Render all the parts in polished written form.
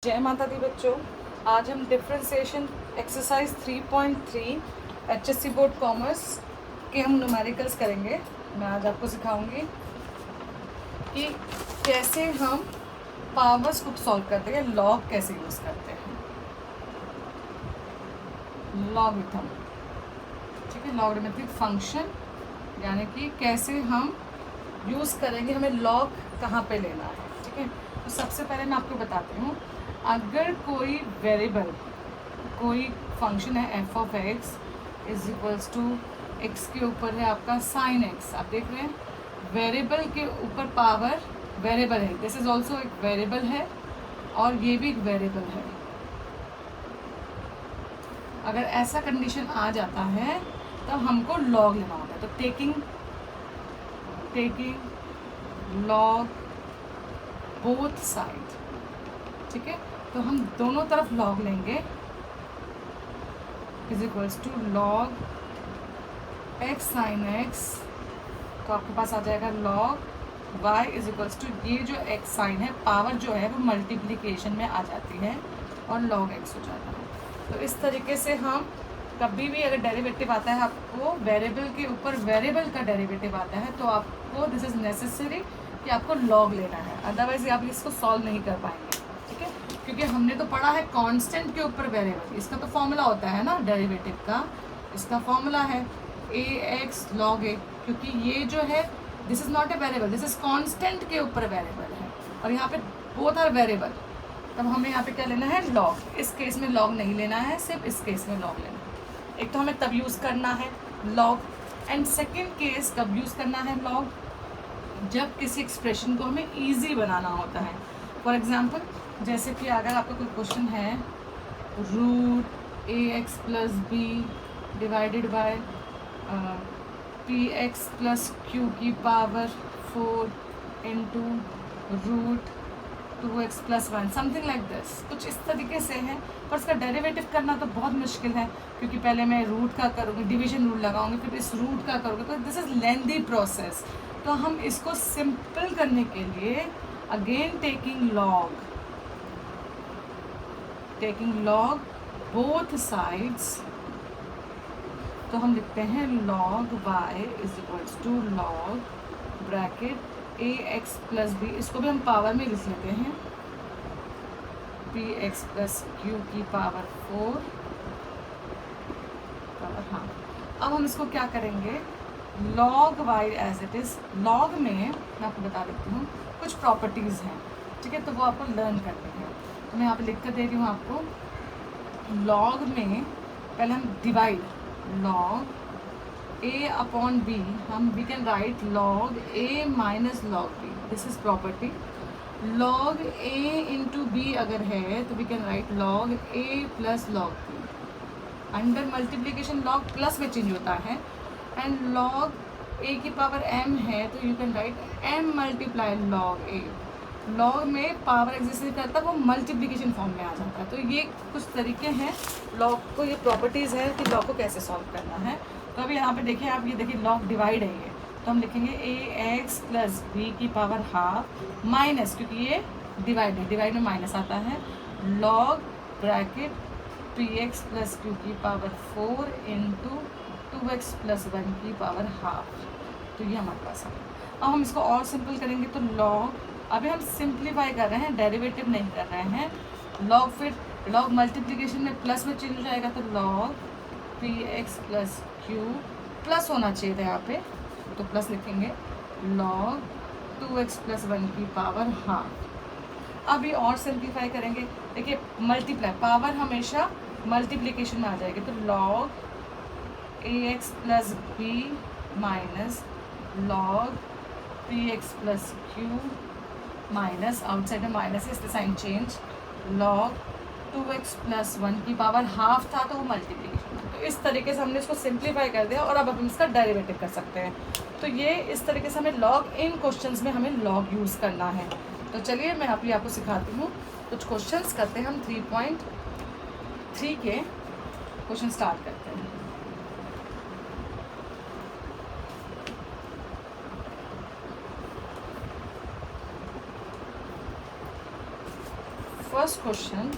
जय माता दी बच्चों। आज हम differentiation exercise 3.3 HSC board commerce के हम न्यूमेरिकल्स करेंगे। मैं आज आपको सिखाऊंगी कि कैसे हम पावर्स को सॉल्व करते हैं, लॉग कैसे यूज़ करते हैं, लॉगरिथम, ठीक है, लॉगरिथमिक फंक्शन, यानी कि कैसे हम यूज़ करेंगे, हमें लॉग कहाँ पे लेना है। ठीक है, तो सबसे पहले मैं आपको बताती हूँ, अगर कोई वेरिएबल, कोई फंक्शन है F of X is equals to X के ऊपर है आपका साइन एक्स, आप देख रहे हैं वेरिएबल के ऊपर पावर वेरिएबल है, दिस इज ऑल्सो एक वेरिएबल है और ये भी एक वेरिएबल है। अगर ऐसा कंडीशन आ जाता है तो हमको लॉग लेना होता है। तो टेकिंग लॉग बोथ साइड, ठीक है, तो हम दोनों तरफ लॉग लेंगे, is equals to log X sine X, तो आपके पास आ जाएगा log Y is equals to, ये जो एक्स साइन है पावर जो है वो मल्टीप्लिकेशन में आ जाती है और लॉग एक्स हो जाता है। तो इस तरीके से हम कभी भी अगर डेरिवेटिव आता है आपको वेरिएबल के ऊपर, वेरिएबल का डेरिवेटिव आता है तो आपको दिस इज़ नेसेसरी कि आपको लॉग लेना है, अदरवाइज आप इसको सॉल्व नहीं कर पाएंगे। ठीक है, क्योंकि हमने तो पढ़ा है कांस्टेंट के ऊपर वेरिएबल, इसका तो फॉर्मूला होता है ना डेरिवेटिव का, इसका फॉर्मूला है ए एक्स लॉग ए, क्योंकि ये जो है this is not a variable, this is constant के ऊपर वेरिएबल है और यहाँ पे बोथ आर वेरिएबल, तब हमें यहाँ पे क्या लेना है लॉग। इस केस में लॉग नहीं लेना है, सिर्फ इस केस में लॉग लेना है। एक तो हमें तब यूज़ करना है लॉग, एंड सेकेंड केस कब यूज़ करना है लॉग, जब किसी एक्सप्रेशन को हमें ईजी बनाना होता है। फॉर एग्जाम्पल, जैसे कि अगर आपका कोई क्वेश्चन है root A X plus B divided by P X plus Q की power 4 into root 2x plus 1, something like this, कुछ इस तरीके से है। पर इसका डेरिवेटिव करना तो बहुत मुश्किल है, क्योंकि पहले मैं रूट का करूँगी, डिवीजन रूल लगाऊंगी, फिर इस रूट का करूँगी, तो दिस इज़ लेंदी प्रोसेस। तो हम इसको सिंपल करने के लिए again taking log both sides, तो हम लिखते हैं log y is equals to log bracket A X plus B, इसको भी हम पावर में लिख लेते हैं पी एक्स प्लस क्यू की पावर 4 पावर, हाँ। अब हम इसको क्या करेंगे, log y as it is, log में मैं आपको बता देती हूँ कुछ प्रॉपर्टीज़ हैं, ठीक है, तो वो आपको लर्न करनी है। तो मैं यहाँ पे लिख कर दे रही हूँ आपको, लॉग में पहले हम divide log A upon B, हम we can write log A minus log B, this is property. Log A into B अगर है तो we can write log A plus log B, under multiplication log plus में change होता है, and log ए की power m है तो you can write m multiply log A, log में पावर एग्जिस्ट नहीं करता, वो मल्टीप्लिकेशन फॉर्म में आ जाता है। तो ये कुछ तरीके हैं लॉग को, ये प्रॉपर्टीज़ है कि लॉग को कैसे सॉल्व करना है। तो अभी यहाँ पे देखिए आप, ये देखिए लॉग डिवाइड है ये, तो हम लिखेंगे ए एक्स प्लस बी की पावर हाफ माइनस, क्योंकि ये डिवाइड है, डिवाइड में माइनस आता है, log bracket P X plus Q की पावर 4 इंटू 2x प्लस 1 की पावर हाफ, तो ये हमारे पास है। अब हम इसको और सिंपल करेंगे, तो लॉग, अभी हम सिंप्लीफाई कर रहे हैं, डेरिवेटिव नहीं कर रहे हैं, लॉग, फिर लॉग मल्टीप्लिकेशन में प्लस में चेंज हो जाएगा, तो log P X plus Q, plus होना चाहिए था यहाँ पे तो प्लस लिखेंगे, लॉग 2x प्लस 1 की पावर हाफ। अभी और सिंप्लीफाई करेंगे, देखिए मल्टीप्लाई, पावर हमेशा मल्टीप्लिकेशन में आ जाएगी, तो log A X plus B minus log P X plus Q minus, outside में माइनस है इसलिए sign change, log 2x plus 1 की पावर हाफ था तो वो मल्टीप्लिकेशन, तो इस तरीके से हमने इसको सिंप्लीफाई कर दिया और अब हम इसका डेरिवेटिव कर सकते हैं। तो ये इस तरीके से हमें लॉग, इन क्वेश्चंस में हमें लॉग यूज़ करना है। तो चलिए मैं अभी आपको सिखाती हूँ, कुछ क्वेश्चंस करते हैं हम, 3.3 के क्वेश्चन स्टार्ट करते हैं। First question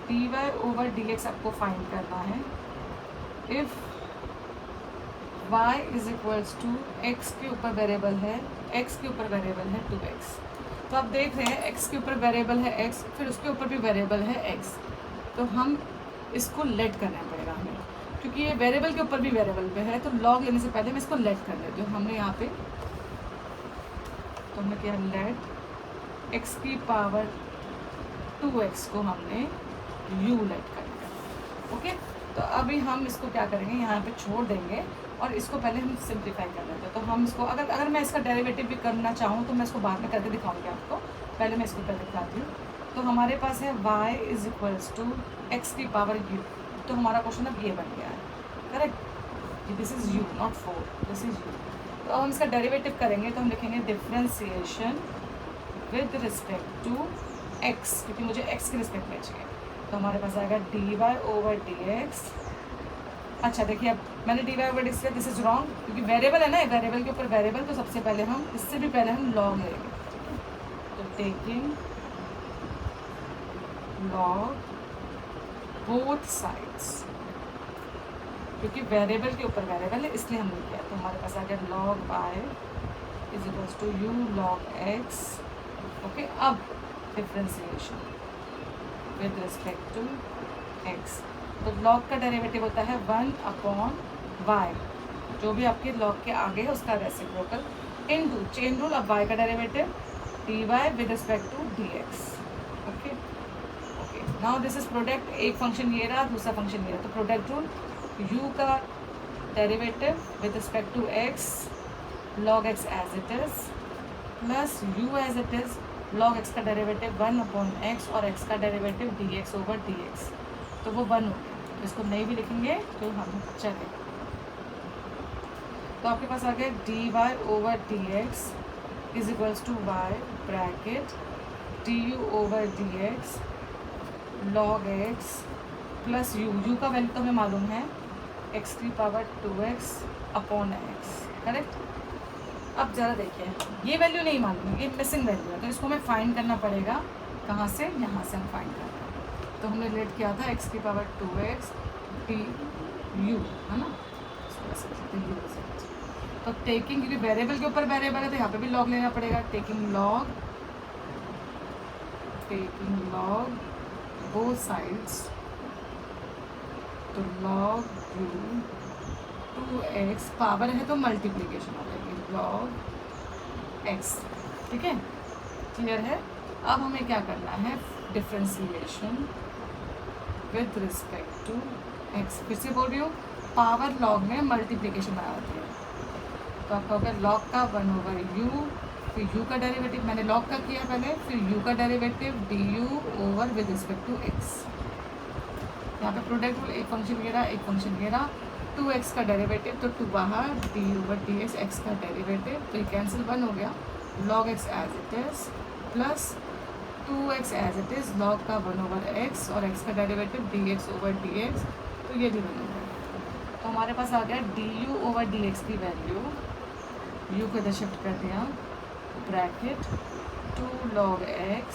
dy over dx आपको फाइंड करना है if y is equals to x के ऊपर वेरिएबल है, x के ऊपर वेरिएबल है 2x। तो आप देख रहे हैं x के ऊपर वेरिएबल है x, फिर उसके ऊपर भी वेरिएबल है x, तो हम इसको लेट करना पड़ेगा हमें, क्योंकि ये वेरिएबल के ऊपर भी वेरिएबल पे है, तो लॉग लेने से पहले मैं इसको लेट कर देती हूँ। हमने यहाँ पे तो हमने किया लेट x की पावर 2x को हमने u लेट कर दिया। ओके, तो अभी हम इसको क्या करेंगे, यहाँ पे छोड़ देंगे और इसको पहले हम सिंप्लीफाई कर लेते हैं। तो हम इसको अगर मैं इसका डेरिवेटिव भी करना चाहूँ तो मैं इसको बाद में करके दिखाऊंगी आपको, पहले मैं इसको कर दिखाती हूँ। तो हमारे पास है y is equals to X की पावर u, तो हमारा क्वेश्चन अब ये बन गया है, correct. This is u not 4, this is u। तो अब हम इसका डेरिवेटिव करेंगे तो हम लिखेंगे differentiation with respect to x, क्योंकि मुझे x के रिस्पेक्ट में चाहिए। तो हमारे पास आएगा dy ओवर dx। अच्छा देखिए, अब मैंने dy ओवर dx किया, दिस इज रॉन्ग, क्योंकि वेरिएबल है ना, वेरिएबल के ऊपर वेरिएबल, तो सबसे पहले हम इससे भी पहले हम लॉग लेंगे। तो टेकिंग लॉग बोथ साइड्स, क्योंकि वेरिएबल के ऊपर वेरिएबल है इसलिए हमने किया। तो हमारे पास आ गया log y is equals to u log x। Okay, अब differentiation with respect to x, तो लॉग का डेरिवेटिव होता है 1/y, जो भी आपके लॉग के आगे है उसका रेसिप्रोकल, इनटू चेन रूल, अब y का derivative dy with respect to dx। Okay okay, now this is product, एक फंक्शन ये रहा, दूसरा फंक्शन ये रहा, तो प्रोडक्ट रूल u का derivative with respect to x log x as it is plus u as it is log x का derivative 1/x और x का डेरिवेटिव dx ओवर dx, तो वो 1 हो गया। इसको नहीं भी लिखेंगे तो हम चले, तो आपके पास आ गया dy over dx is equals to y bracket du over dx log x plus u का वैल्यू तो हमें मालूम है x की power 2x upon x, correct. अब ज़रा देखिए, ये वैल्यू नहीं मालूम है, ये मिसिंग वैल्यू है, तो इसको हमें फाइंड करना पड़ेगा। कहाँ से? यहाँ से हम फाइंड कर रहे हैं। तो हमने लेट किया था x की पावर 2x du, है ना, तो टेकिंग, क्योंकि वेरिएबल के ऊपर वेरिएबल है तो यहाँ पे भी लॉग लेना पड़ेगा। टेकिंग लॉग बोथ साइड्स, तो लॉग u 2x पावर है तो मल्टीप्लीकेशन हो जाएगी लॉग x, ठीक है, क्लियर है। अब हमें क्या करना है, differentiation with respect to x, फिर से बोल रही हूँ, पावर लॉग में मल्टीप्लीकेशन बनाती है, तो आपका होगा लॉग का 1/u, फिर u का डेरिवेटिव मैंने लॉग का किया पहले, फिर u का derivative du over with respect to x। यहाँ पे प्रोडक्ट रूल, एक फंक्शन ये रहा, एक फंक्शन ये रहा, 2x का डेरिवेटिव तो 2 बाहर, d ओवर dx x का डेरिवेटिव, तो ये कैंसिल 1 हो गया, log x as it is plus 2x as it is log का 1/x और x का डेरिवेटिव dx ओवर dx, तो ये भी 1 हो गया। तो हमारे पास आ गया du ओवर dx की वैल्यू, u को इधर शिफ्ट कर दिया, bracket 2 log x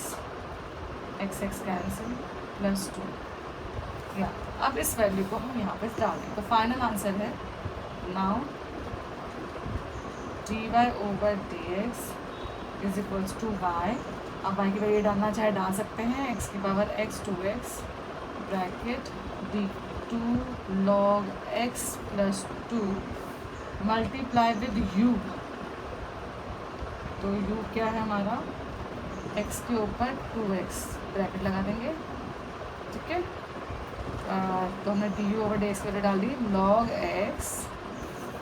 x cancel plus 2, या अब इस वैल्यू को हम यहाँ पे डाल दें, तो फाइनल आंसर है now dy over dx is equals to y। अब y की वैल्यू डालना चाहे डाल सकते हैं, x की power x 2x bracket d2 log x plus 2 multiply with u, तो u क्या है हमारा, x के ऊपर 2x ब्रैकेट लगा देंगे, ठीक है। तो हमने du ओवर dx की वैल्यू डाल दी,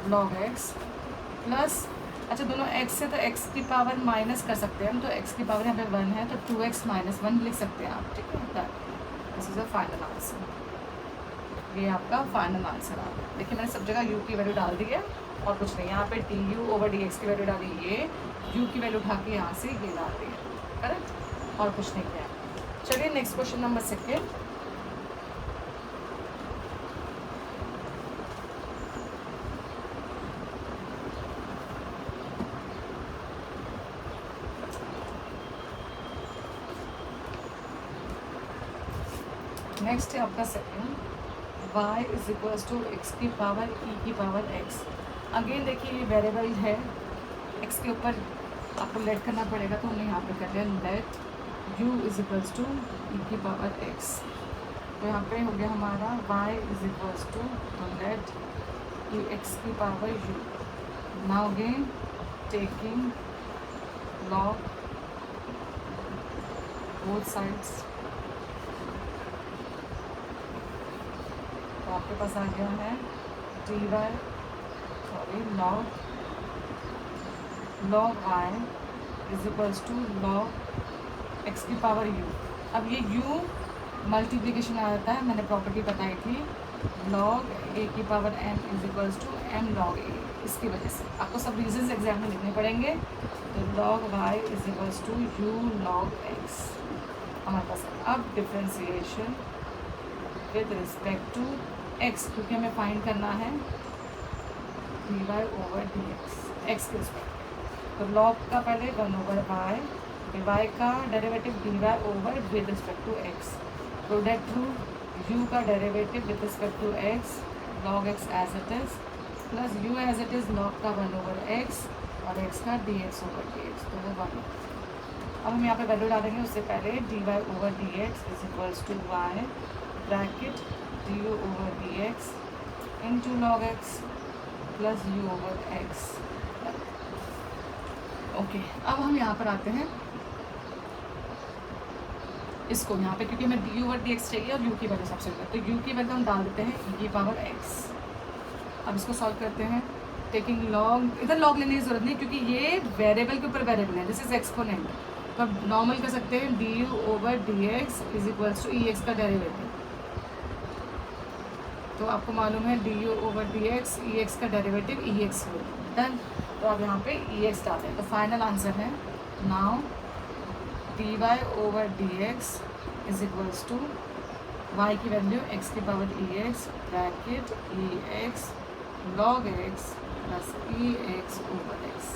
log x प्लस, अच्छा दोनों x से तो x की पावर माइनस कर सकते हैं हम, तो x की पावर यहाँ पे 1 है तो 2x माइनस 1 लिख सकते हैं आप, ठीक है। This is a final answer, ये आपका फाइनल आंसर आ गया। देखिए मैंने सब जगह u की वैल्यू डाल दी है और कुछ नहीं, यहाँ पे du ओवर dx की वैल्यू डाली, ये u की वैल्यू उठा के यहाँ से ये डाल दी है, करेक्ट, और कुछ नहीं किया। चलिए नेक्स्ट क्वेश्चन नंबर 2। नेक्स्ट है आपका second, y is equals to X की पावर ई की पावर x। अगेन देखिए ये वेरिएबल है, x के ऊपर आपको लेट करना पड़ेगा, तो हमने यहाँ पे कर लिया let u is equals to E की पावर x। तो यहाँ पे हो गया हमारा y इज इक्वल्स टू, तो लेट ई एक्स की power u। Now again taking log both sides, तो आपके पास आ गया है dy sorry log y is equals to log x की पावर u। अब ये u मल्टीप्लिकेशन आ जाता है, मैंने प्रॉपर्टी बताई थी log a की power m is equals to m log a। इसकी वजह से आपको सब रीजंस एग्जाम में लिखने पड़ेंगे। तो log y is equals to u log x हमारे पास है। अब differentiation with respect to x, क्योंकि हमें फाइंड करना है dy ओवर dx x के रिस्पेक्ट। तो log का पहले 1/y, y का derivative dy over with respect to x, product through u का derivative with respect to x log x as it is, plus u as it is log का 1/x और x का dx over dx, तो वो 1। अब हम यहाँ पे वैल्यू डालेंगे, उससे पहले dy over dx is equals to y bracket du over dx into log x plus u over x। Okay, अब हम यहाँ पर आते हैं इसको यहाँ पे, क्योंकि हमें डी ओवर डी एक्स चाहिए और यू की वैल्यू सबसे ज़्यादा, तो यू की वैल्यू हम डाल देते हैं ई की पावर एक्स। अब इसको सॉल्व करते हैं टेकिंग लॉग, इधर लॉग लेने की ज़रूरत नहीं क्योंकि ये वेरिएबल के ऊपर वेरिएबल है, दिस इज एक्सपोनेंट। तो अब नॉर्मल कर सकते हैं D U over D X is equals to E X का डेरिवेटिव। तो आपको मालूम है D U over D X E X का डेरिवेटिव ई एक्स हो, डन। तो अब यहाँ पे ई एक्स डालते हैं, तो फाइनल आंसर है now D Y over D X is equals to Y की वैल्यू एक्स की power E X bracket E X log X plus E x over x.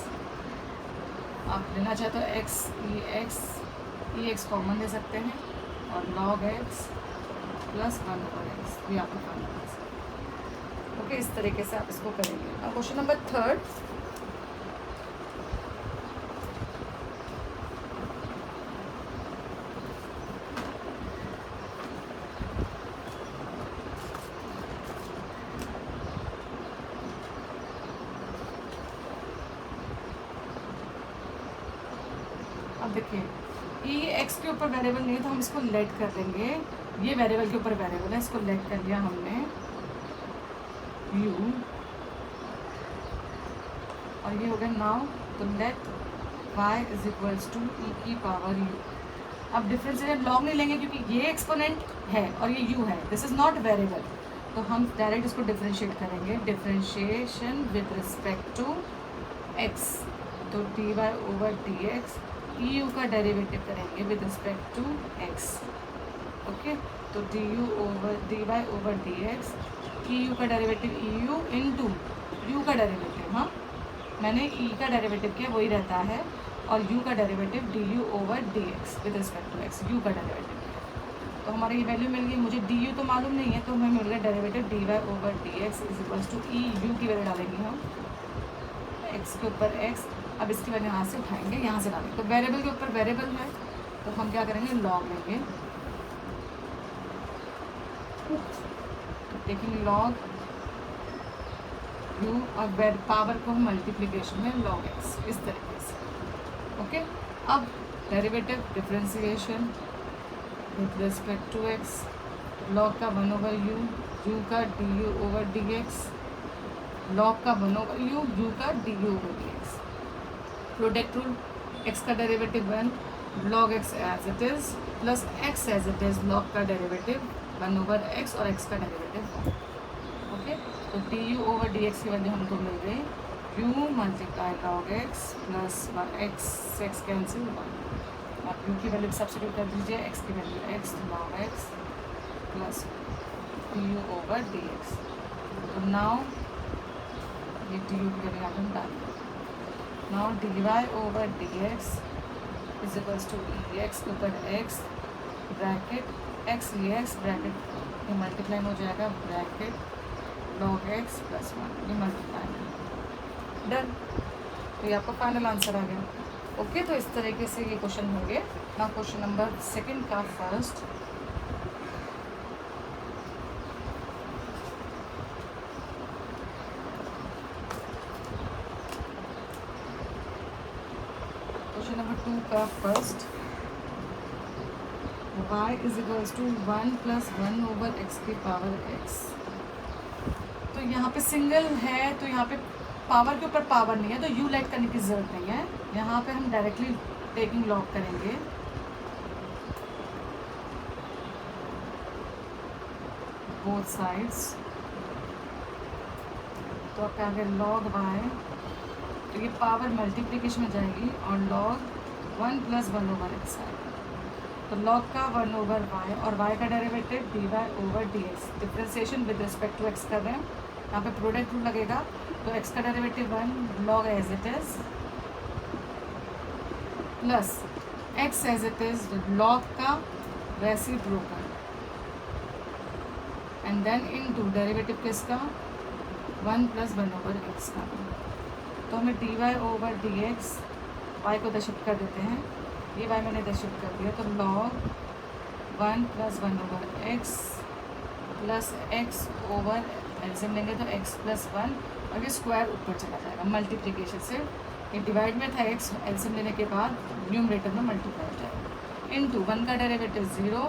आप लेना चाहते हो ई एक्स कॉमन ले सकते हैं और log X plus 1 over x भी आपको फाइनल आंसर। ओके, इस तरीके से आप इसको करेंगे। अब क्वेश्चन नंबर 3 देखिए ई एक्स के ऊपर वेरिएबल नहीं है तो हम इसको लेट कर देंगे, ये वेरिएबल के ऊपर वेरिएबल है, इसको लेट कर लिया हमने यू और ये हो गया नाउ। तो let Y is equals to E की पावर यू। अब डिफरेंशिएट लॉग नहीं लेंगे क्योंकि ये एक्सपोनेंट है और ये यू है, दिस इज नॉट वेरिएबल, तो हम डायरेक्ट इसको डिफरेंशिएट करेंगे। Differentiation with respect to X, तो D Y over D X E U का डेरिवेटिव करेंगे with respect to X. Okay, तो D U over D Y over D X E U का derivative E U into U का derivative, हाँ मैंने ई का derivative किया वही रहता है, और यू का derivative D U over D X with respect to X, U का डेरिवेटिव। तो हमारी ये वैल्यू मिल गई, मुझे डी यू तो मालूम नहीं है तो हमें मिल गया derivative D Y over D X is equals to E U की वैल्यू डालेंगे हम एक्स के ऊपर एक्स। अब इसकी वैल्यू यहाँ से उठाएंगे, यहाँ से डालेंगे, तो वेरिएबल के ऊपर वेरिएबल है तो हम क्या करेंगे लॉग लेंगे, टेकिंग लॉग यू और पावर को हम मल्टीप्लिकेशन में लॉग एक्स, इस तरीके से। ओके, अब derivative differentiation with respect to X, log का 1 ओवर यू, यू का D U over D X, log का 1 ओवर यू, यू का D U over D X, product rule X का derivative 1 log X as it is plus X as it is, log का derivative 1 over X और X का derivative 1। Okay, तो D U over D X की value हमको मिल गई you multiply log X plus x cancel 1। आप you की value substitute कर दीजिए, एक्स की value X log X plus D U over D X. तो नाउ ये डी यू की वैल्यू यहाँ पर डाल दें। Now D Y over D X is equals to E X ऊपर एक्स ब्रैकेट एक्स ये एक्स ब्रैकेट ये मल्टीप्लाई हो जाएगा ब्रैकेट लॉग एक्स प्लस 1 ये मल्टीप्लाई डन। तो ये आपका फाइनल आंसर आ गया। ओके, तो इस तरीके से ये क्वेश्चन होंगे ना। क्वेश्चन नंबर सेकंड का फर्स्ट, क्वेश्चन नंबर 2 का first, y is equals to 1 plus 1 over x की पावर x। तो यहाँ पे सिंगल है तो यहाँ पे पावर के ऊपर पावर नहीं है, तो u लेट करने की ज़रूरत नहीं है। यहाँ पे हम डायरेक्टली टेकिंग लॉग करेंगे। बोथ साइड्स, तो आपका आगे लॉग y, तो ये पावर मल्टीप्लिकेशन में जाएगी और लॉग 1 प्लस 1 ओवर x आएगा। तो लॉग का 1 ओवर y और y का derivative dy over dx। Differentiation with respect to x कर रहे हैं, यहाँ पे प्रोडक्ट रूल लगेगा। तो x का derivative 1 log as it is plus x as it is log का reciprocal and then into derivative किसका 1 प्लस 1 ओवर x का। तो हमें dy ओवर dx, y को शिफ्ट कर देते हैं, dy मैंने इधर शिफ्ट कर दिया। तो log 1 plus 1 over x plus x over एल्सियम लेंगे तो x प्लस 1 और ये स्क्वायर ऊपर चला जाएगा मल्टीप्लिकेशन से। ये डिवाइड में था x, एल्सियम लेने के बाद न्यूमरेटर में मल्टीप्लाई हो जाएगा। इनटू 1 का डेरिवेटिव 0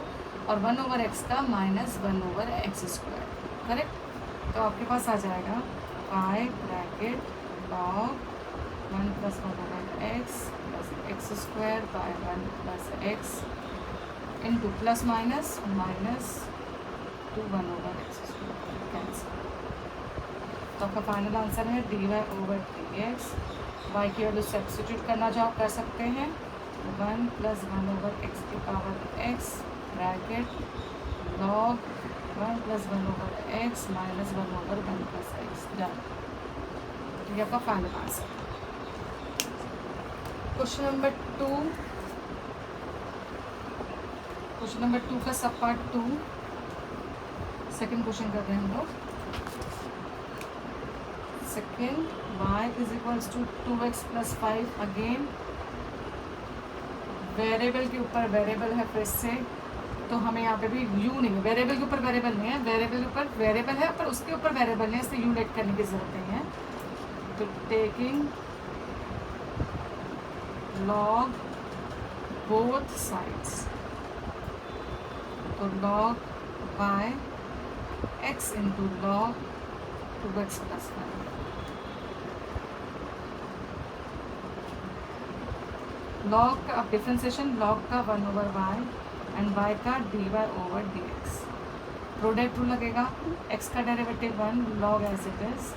और 1 ओवर x का minus 1 over x square. Correct. तो आपके पास आ जाएगा y bracket log 1 plus 1 over x plus x square by 1 plus x into plus minus minus 2 1 over x square cancel. तो आपका फाइनल आंसर है dy ओवर dx। y की value substitute करना जो आप कर सकते हैं 1 प्लस 1 ओवर x की power x bracket log 1 plus 1 over x minus 1 over 1 plus x done. ये आपका final answer. Question number 2, question number 2 का सब पार्ट 2 सेकेंड क्वेश्चन कर रहे हैं हम लोग। Second, y is equals to 2x plus 5। Again variable के ऊपर वेरिएबल है फिर से, तो हमें यहाँ पे भी u नहीं है, वेरिएबल के ऊपर वेरिएबल नहीं है, वेरिएबल के ऊपर वेरिएबल है पर उसके ऊपर वेरिएबल नहीं है, इससे u लेट करने की ज़रूरत नहीं है। तो टेकिंग लॉग बोथ साइड्स, तो log y x into log 2x plus 5। Log का डिफ्रेंसिएशन लॉग का 1 ओवर y एंड y का dy over dx। Product rule लगेगा, x का derivative 1 log as it is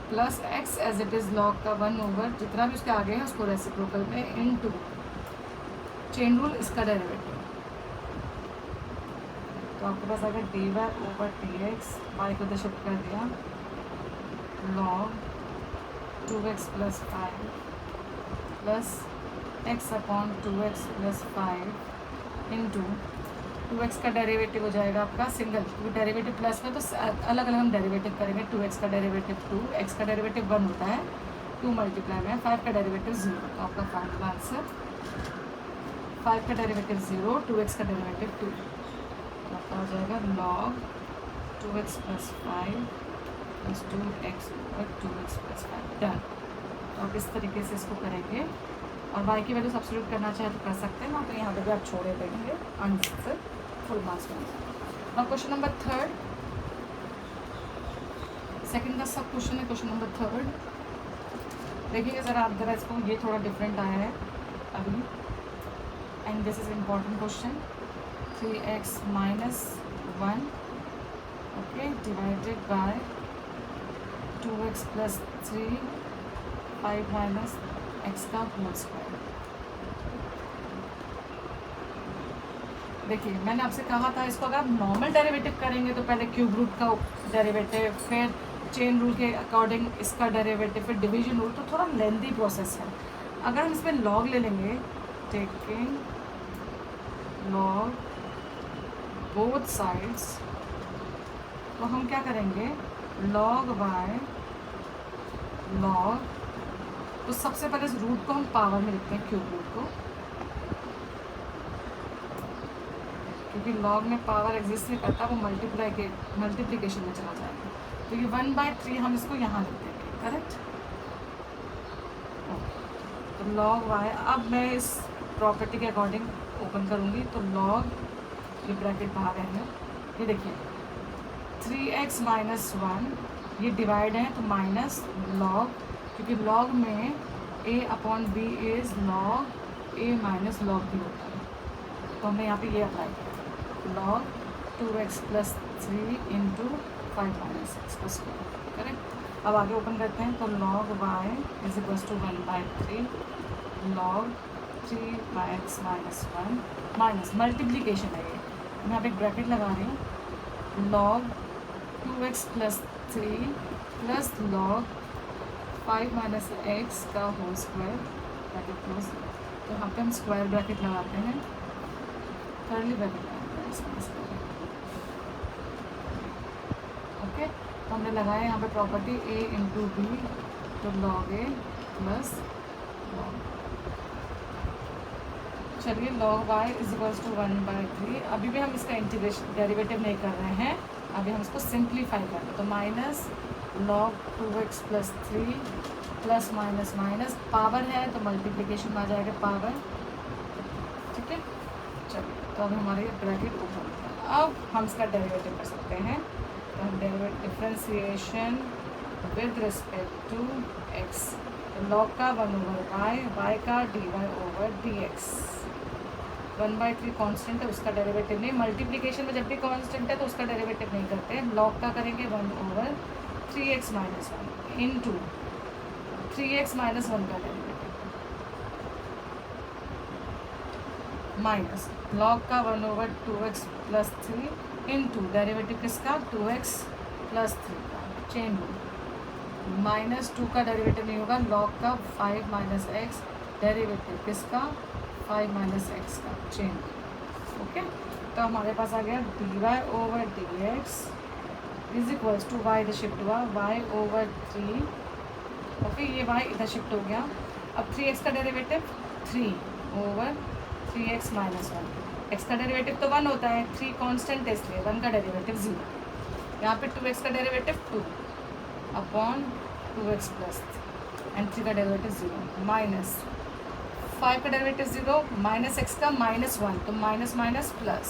plus x as it is log का 1 over जितना भी उसके आगे है उसको रेसिप्रोकल में इनटू चेन रूल इसका डेरिवेटिव। तो आपके पास अगर dy ओवर dx, y को तो शिफ्ट कर दिया log 2x plus 5 plus x upon 2x plus 5 into 2x का डेरिवेटिव हो जाएगा आपका सिंगल, क्योंकि डेरिवेटिव प्लस में तो अलग अलग हम डेरिवेटिव करेंगे। 2x का डेरिवेटिव 2, x का डेरिवेटिव 1 होता है, 2 मल्टीप्लाई में 5 का डेरिवेटिव 0। तो आपका फाइनल आंसर 5 का डेरिवेटिव 0, 2x का डेरिवेटिव 2। तो आपका हो जाएगा log 2x plus 5 plus 2x over 2x plus 5 done. तो आप इस तरीके से इसको करेंगे और y की वैल्यू सब्स्टिट्यूट करना चाहे तो कर सकते हैं ना, तो यहाँ पे भी आप छोड़े देंगे आंसर फुल मार्क्स में। और क्वेश्चन नंबर 3, सेकंड का सब क्वेश्चन है। क्वेश्चन नंबर 3 देखिए ज़रा आप ज़रा इसको, ये थोड़ा डिफरेंट आया है अभी and this is important question. 3x minus 1 okay divided by 2x plus 3 5 minus x का होल स्क्वायर। देखिए मैंने आपसे कहा था इसको अगर आप नॉर्मल डेरिवेटिव करेंगे तो पहले क्यूब रूट का डेरिवेटिव, फिर चेन रूल के अकॉर्डिंग इसका डेरिवेटिव, फिर डिवीजन रूल, तो थोड़ा लेंदी प्रोसेस है। अगर हम इसमें लॉग ले लेंगे टेकिंग log both sides, तो हम क्या करेंगे log y log, तो सबसे पहले इस रूट को हम पावर में लिखते हैं, क्यूब रूट को, क्योंकि log में पावर एग्जिस्ट नहीं करता, वो मल्टीप्लिकेशन में चला जाएगा। तो ये 1/3 हम इसको यहाँ लिख देंगे, करेक्ट। तो log y, अब मैं इस प्रॉपर्टी के अकॉर्डिंग ओपन करूँगी, तो log, ये ब्रैकेट बाहर है, ये देखिए 3x माइनस 1, ये डिवाइड है तो माइनस log, क्योंकि log में a upon B is log a minus log b होता है, तो हमने यहाँ पे ये अप्लाई किया, log 2x plus 3 into 5 minus X का स्क्वायर, करेक्ट। अब आगे ओपन करते हैं, तो log y is equals to 1/3 log 3/x minus 1 minus multiplication है ये, मैं यहाँ पे एक ब्रैकेट लगा रही हूँ, log 2x plus 3 plus log 5 minus X का होल स्क्वायर, ब्रैकेट क्लोज। तो यहाँ पे हम स्क्वायर ब्रैकेट लगाते हैं, कर्ली ब्रैकेट लगाते हैं इसमें, ओके। तो हमने लगाया यहाँ पे प्रॉपर्टी a इंटू बी, तो log a प्लस log, चलिए log y is equals to 1/3। अभी भी हम इसका इंटीग्रेशन डेरिवेटिव नहीं कर रहे हैं, अभी हम इसको सिंप्लीफाई कर रहे हैं, तो minus log 2x plus 3 plus minus minus, power है तो मल्टीप्लिकेशन में आ जाएगा पावर, ठीक है। चलिए, तो अब हमारे ब्रैकेट ओपन है, अब हम इसका डेरिवेटिव कर सकते हैं, तो हम derivative differentiation with respect to x, तो log का 1/y, y का dy/dx, 1/3 कांस्टेंट है, उसका डेरिवेटिव नहीं, मल्टीप्लिकेशन में जब भी कांस्टेंट है तो उसका डेरिवेटिव नहीं करते हैं, log का करेंगे 1/3x minus 1 into 3x minus 1 का डेरिवेटिव, माइनस log का 1/2x प्लस 3 इंटू डेरिवेटिव किसका 2x प्लस 3 का, चेन रूल, माइनस 2 का डेरिवेटिव नहीं होगा, log का 5 माइनस एक्स, डेरिवेटिव किसका 5 माइनस एक्स का, चेन, ओके। तो हमारे पास आ गया dy/dx is equals to y, इधर शिफ्ट हुआ y/3, ओके, ये y इधर शिफ्ट हो गया। अब 3x का डेरिवेटिव 3/3x माइनस 1, x का डेरिवेटिव तो 1 होता है, 3 कांस्टेंट है इसलिए 1 का डेरिवेटिव 0, यहाँ पे 2x का derivative 2 upon 2x plus and 3 का डेरिवेटिव 0, माइनस 5 का डेरिवेटिव 0, माइनस x का -1, तो minus minus plus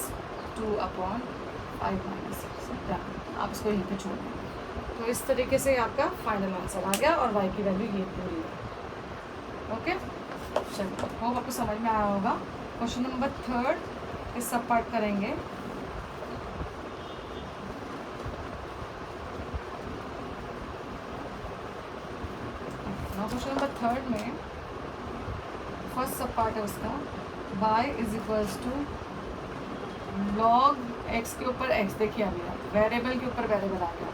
2 upon 5 minus x, आप इसको यहीं पे छोड़ देंगे। तो इस तरीके से आपका फाइनल आंसर आ गया और y की वैल्यू ये पूरी है, ओके। चलिए, होप आपको समझ में आया होगा। क्वेश्चन नंबर 3 इस सब पार्ट करेंगे। क्वेश्चन नंबर 3 में फर्स्ट सब पार्ट है उसका, y is equals to log x के ऊपर x, देखिए अभी आप वेरिएबल के ऊपर वेरिएबल आ गया,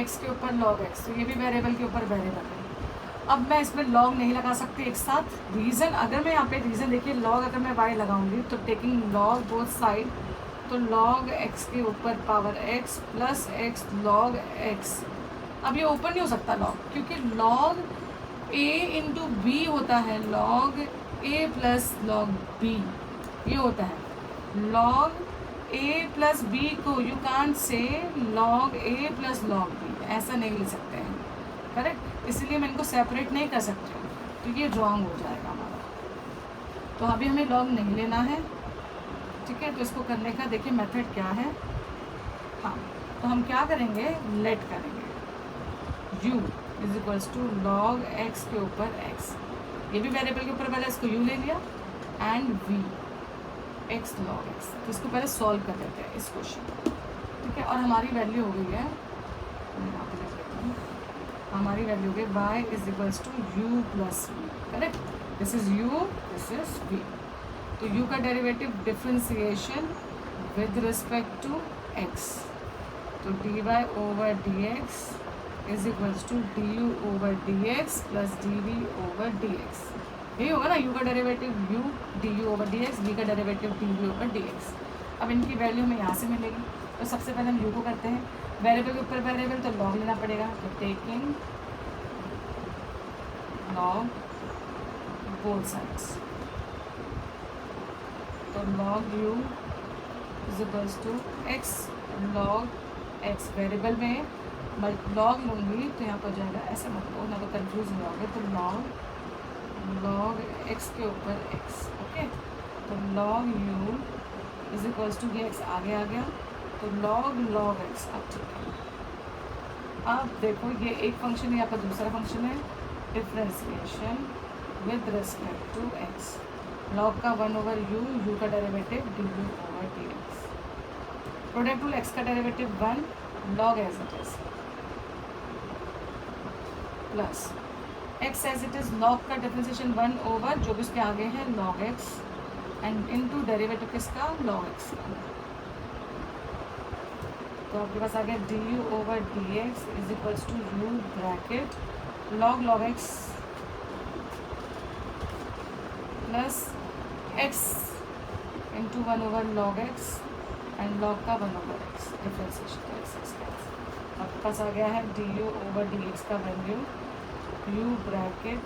x के ऊपर log x, तो ये भी वेरिएबल के ऊपर वेरिएबल है। अब मैं इसमें log नहीं लगा सकती एक साथ, रीज़न, अगर मैं यहाँ पे रीज़न देखिए, log अगर मैं y लगाऊंगी तो टेकिंग log बोथ साइड, तो log x के ऊपर power x plus x log x, अब ये ओपन नहीं हो सकता log, क्योंकि log a इंटू बी होता है, log a plus log b ये होता है, log a प्लस b को you can't say log a plus log b, ऐसा नहीं ले सकते हैं, करेक्ट। इसलिए मैं इनको सेपरेट नहीं कर सकती, तो ये रॉन्ग हो जाएगा हमारा। तो अभी हमें log नहीं लेना है, ठीक है। तो इसको करने का देखिए मेथड क्या है, हाँ, तो हम क्या करेंगे, लेट करेंगे u is equals to log x के ऊपर x, ये भी वेरिएबल के ऊपर पहले इसको u ले लिया, and v x log x, तो इसको पहले सॉल्व कर देते हैं इस क्वेश्चन, ठीक है। और हमारी वैल्यू हो गई है, मैं यहाँ पे लिख लेती हूँ, हमारी वैल्यू हो गई y is equals to u plus v, correct, this is u, this is v, तो u का derivative differentiation with respect to x, तो dy/dx is equals to du/dx plus dv/dx, यही होगा ना, u का derivative u du over dx, v का derivative dv over dx। अब इनकी वैल्यू हमें यहाँ से मिलेगी। तो सबसे पहले हम u को करते हैं, वेरिएबल के ऊपर वेरिएबल तो लॉग लेना पड़ेगा, तो टेकिंग लॉग बोथ साइड्स, तो log u is equals to x log x, variable में लॉग लूँगी तो यहाँ पर हो जाएगा, ऐसे मत लो ना तो कंफ्यूज हो जाओगे, तो log x के ऊपर x, ओके। तो log u is equals to ये x आगे आ गया, तो log x। अब ठीक है, अब देखो ये एक फंक्शन है, यहाँ पर दूसरा फंक्शन है, differentiation with respect to x, log का 1 ओवर u का derivative du over dx, product rule x का derivative 1 log as it is plus x as it is, log का डिफ्रेंसिएशन 1 ओवर जो भी उसके आगे है log x and into derivative किसका, log x का। तो आपके पास आ गया du over dx is equals to u bracket log x plus x into 1 over log x and log का 1 ओवर x, डिफ्रेंसिएशन का x। आपके पास आ गया है du ओवर dx का value u bracket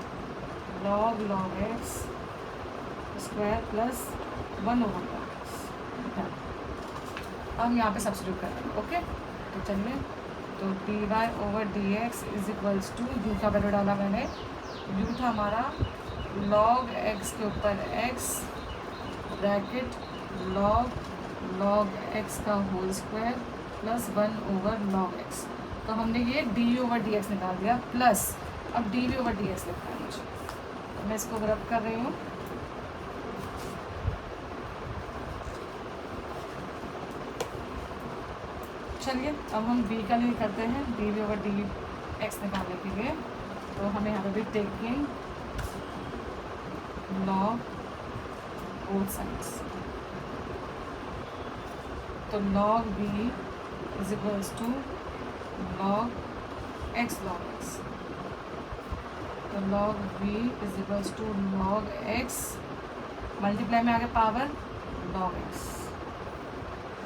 log x square plus 1 over log x। हम यहाँ पे सब्स्टिट्यूट कर रहे हैं, ओके। तो चलिए, तो dy over dx is equals to u का वैल्यू डाला मैंने, u था हमारा log x के ऊपर x ब्रैकेट log x का whole square plus 1 over log x। तो हमने ये du ओवर dx निकाल दिया, प्लस अब dv ओवर dx लिखना है मुझे, तो मैं इसको रब कर रही हूँ। चलिए अब हम v का लिए करते हैं, dv ओवर dx निकालने के लिए, तो हमें यहाँ पे भी टेकिंग log बोथ साइड्स, तो log v is equals to log x log x, तो log v is equals to log x multiply में आ गया power log x,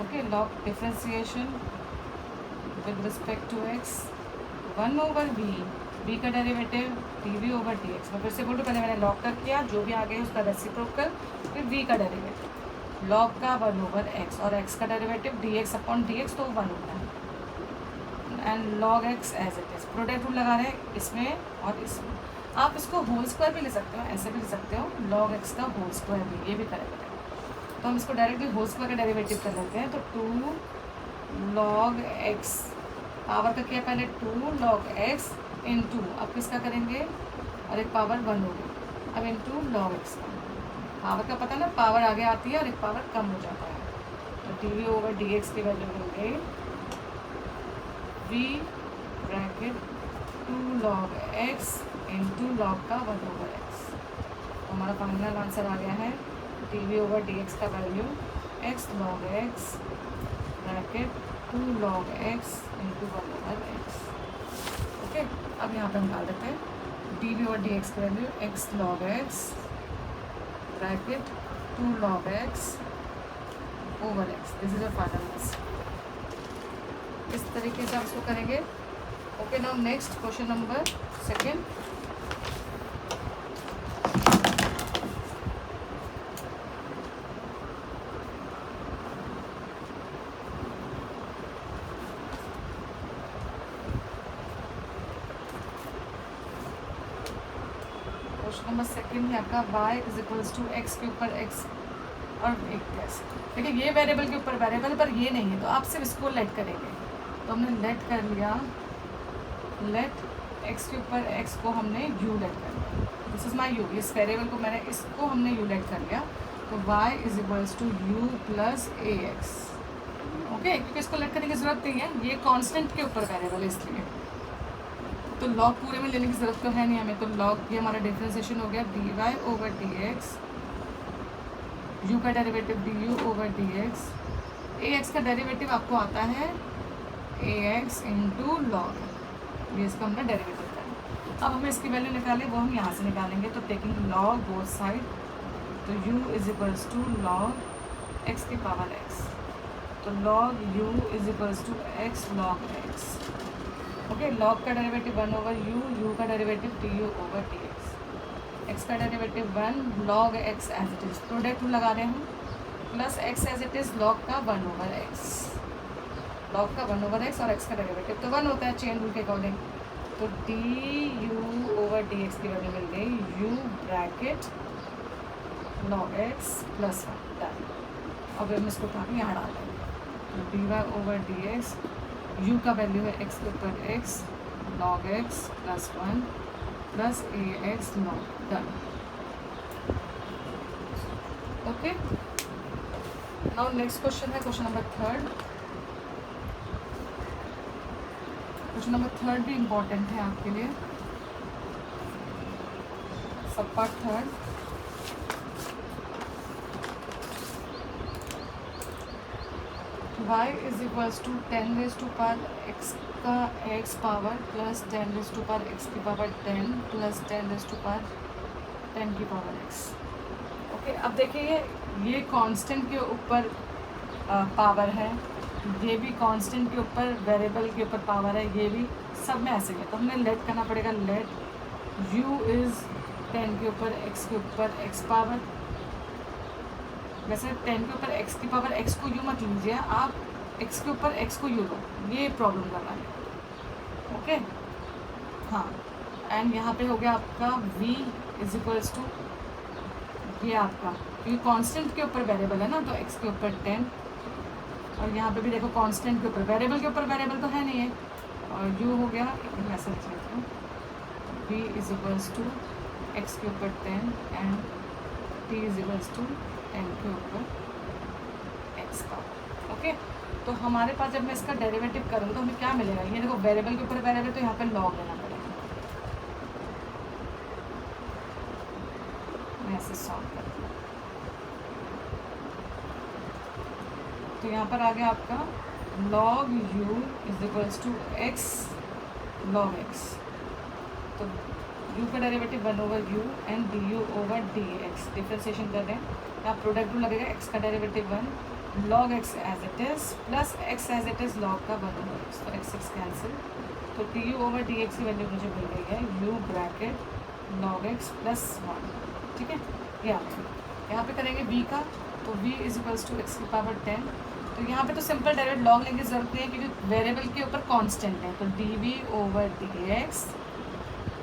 okay. log differentiation with respect to x 1 over v का derivative dv over dx। मैं फिर से बोलूँ, पहले मैंने log का किया, जो भी आ गया उसका रेसिप्रोकल, फिर v का डेरिवेटिव log का 1 ओवर x और x का डेरिवेटिव dx अपॉन dx, तो 1 होता है, and log x as it is. Product rule लगा रहे हैं इसमें और इसमें, आप इसको होल स्क्वायर भी ले सकते हो, ऐसे भी ले सकते हो, log x का होल स्क्वायर भी, ये भी करेक्ट है। तो हम इसको डायरेक्टली होल स्क्वायर का डेरिवेटिव कर लेते हैं, तो 2 log x पावर का किया पहले 2 log x इंटू, अब किसका करेंगे, और एक पावर 1 होगी, अब इंटू log x का। पावर का पता ना, पावर आगे आती है और एक पावर कम हो जाता है, तो dv ओवर dx की वैल्यू मिल गई v bracket 2 log x into log का 1 ओवर x। तो हमारा फाइनल आंसर आ गया है dv ओवर dx का value x log x bracket 2 log x into 1 over x, okay. अब यहाँ पे हम डाल देते हैं dv ओवर dx की value x log x bracket 2 log x over x। This is your final answer. इस तरीके से आप इसको करेंगे, okay. Now next question number 2। Number 2 है आपका y is equals to x के ऊपर x और एक प्लस। देखिए ये वेरिएबल के ऊपर वेरिएबल, पर ये नहीं है, तो आप सिर्फ इसको लेट करेंगे। तो हमने लेट कर लिया, लेट x के ऊपर x को हमने u लेट कर लिया, दिस इज माई u, इस वेरिएबल को मैंने, इसको हमने u लेट कर लिया, तो y is equals to u plus a x, okay. क्योंकि इसको लेट करने की ज़रूरत नहीं है, ये कांस्टेंट के ऊपर वेरिएबल है इसलिए, तो लॉग पूरे में लेने की ज़रूरत तो है नहीं हमें। तो लॉग ये हमारा डिफ्रेंसिएशन हो गया dy ओवर dx, u का derivative du over dx, ax का डेरिवेटिव आपको आता है ax इंटू लॉग, ये इसका हमने डेरिवेटिव करना। अब हमें इसकी वैल्यू निकालें, वो हम यहाँ से निकालेंगे। तो टेकिंग लॉग बोथ साइड, तो u is equals to log x की पावर x, तो log u is equals to x log x। Okay, log का डेरिवेटिव 1 ओवर u का derivative du over dx, x का derivative 1 log x as it is, product rule लगा रहे हैं हम, plus x as it is log का 1 over x, log का 1 over x और x का डेरिवेटिव तो 1 होता है चेन रूल के अकॉर्डिंग। तो du ओवर dx की वैल्यू मिल गई u bracket log x plus 1 done. अब हम इसको उठा के यहाँ डाल देंगे, तो dy ओवर dx, u का वैल्यू है x के ऊपर x log x plus 1 plus ax log, done. Okay, now next question है क्वेश्चन नंबर 3। क्वेश्चन नंबर 3 भी इम्पॉर्टेंट है आपके लिए, sub part 3। y is equals to 10 raise to power x का x power plus 10 raise to power x की power 10 plus 10 raise to power 10 की power x। Okay, अब देखिए ये कांस्टेंट के ऊपर पावर है, ये भी कांस्टेंट के ऊपर वेरिएबल के ऊपर पावर है, ये भी सब में ऐसे ही है। तो हमें लेट करना पड़ेगा, लेट u इज़ 10 के ऊपर x के ऊपर x पावर, वैसे 10 के ऊपर x की पावर x को u मत लीजिए आप, x के ऊपर x को u लो, ये प्रॉब्लम कर रहा है। ओके, हाँ, एंड यहाँ पे हो गया आपका v इज इक्वल्स टू, ये आपका क्योंकि कांस्टेंट के ऊपर वेरिएबल है ना, तो x के ऊपर 10, और यहाँ पे भी देखो कांस्टेंट के ऊपर वेरिएबल के ऊपर वेरिएबल तो है नहीं है, और u हो गया, ऐसा लिख लेते हैं, v is equals to x के ऊपर 10 and t is equals to 10 के ऊपर x का। ओके, तो हमारे पास जब मैं इसका डेरिवेटिव करूँ तो हमें क्या मिलेगा, ये देखो वेरिएबल के ऊपर वेरिएबल, तो यहाँ पे लॉग लेना पड़ेगा। मैं ऐसे सॉल्व करती हूँ, तो यहाँ पर आ गया आपका log u is equals to x log x, तो u का derivative 1 over u and du over dx, differentiation कर रहे हैं, यहाँ प्रोडक्ट रूल लगेगा, x का derivative 1 log x as it is plus x as it is log का 1 over x, तो x कैंसिल, तो du ओवर dx की वैल्यू मुझे मिल गई है u bracket log x plus 1। ठीक है, यहाँ पे करेंगे v का, तो v is equals to x की पावर 10, तो यहाँ पे तो सिंपल डायरेक्ट लॉग लेने की ज़रूरत नहीं है क्योंकि वेरिएबल के ऊपर कांस्टेंट है, तो dv over dx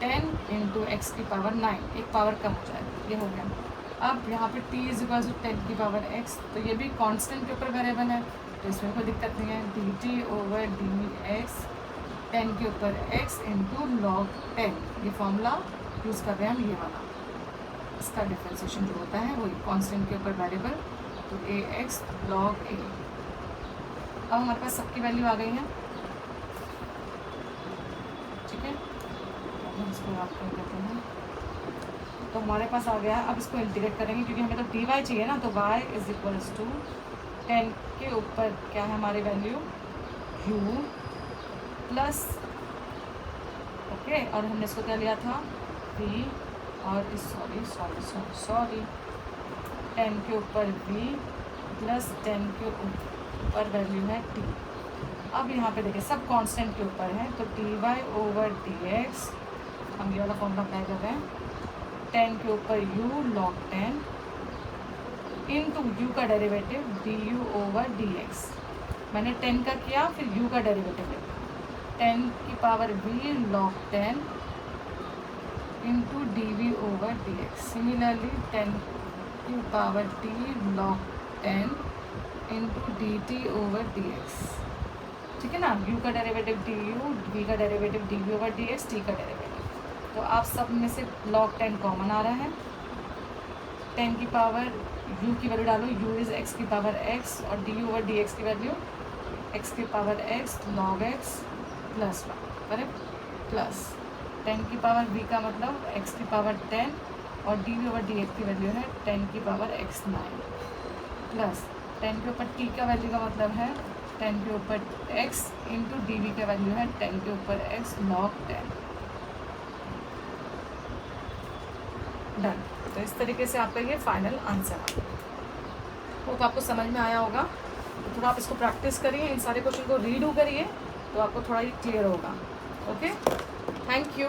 10 into x की पावर 9, एक पावर कम हो जाएगा, ये हो गया। अब यहाँ पे t इज इक्वल्स टू 10 की पावर x, तो ये भी कांस्टेंट के ऊपर वेरिएबल है, तो इसमें कोई दिक्कत नहीं है, dt ओवर dx 10 के ऊपर x इंटू लॉग 10, ये फॉर्मूला यूज़ कर रहे हैं हम, ये वाला, इसका डिफ्रेंसिएशन जो होता है वही कांस्टेंट के ऊपर वेरिएबल, तो ax log a। अब हमारे पास सबकी वैल्यू आ गई है, ठीक है, अब इसको आप कर देते हैं, तो हमारे पास आ गया। अब इसको इंटीग्रेट करेंगे क्योंकि हमें तो dy चाहिए ना, तो y इज इक्वल्स टू 10 के ऊपर क्या है हमारी वैल्यू u प्लस, ओके, और हमने इसको क्या लिया था v, और इस सॉरी 10 के ऊपर v प्लस 10 के ऊपर वैल्यू है t। अब यहाँ पे देखिए सब कांस्टेंट के ऊपर है, तो dy ओवर dx, हम ये वाला फॉर्मूला अप्लाई कर रहे हैं, 10 के ऊपर u log 10 इंटू u का डेरिवेटिव du ओवर dx, मैंने 10 का किया फिर u का डेरिवेटिव लिखा, 10 की power v log 10 into dv over dx, similarly 10 की power t log 10 into dt over dx, ठीक है ना, u का डेरिवेटिव du, v का derivative dv over dx, t का डेरिवेटिव, तो आप सब में से log 10 कॉमन आ रहा है, 10 की पावर u की वैल्यू डालो, u इज़ x की पावर x, और du ओवर dx की वैल्यू x की power x log x plus 1, correct, plus 10 की पावर v का मतलब x की पावर 10, और dv ओवर dx की वैल्यू है 10 की पावर x 9, प्लस 10 के ऊपर t का वैल्यू का मतलब है 10 के ऊपर x इंटू dv का वैल्यू है 10 के ऊपर x log 10, तो इस तरीके से आपका ये फाइनल आंसर है। होप आपको समझ में आया होगा। तो थोड़ा आप इसको प्रैक्टिस करिए, इन सारे क्वेश्चन को रीडू करिए, तो आपको थोड़ा ये क्लियर होगा। Okay, thank you.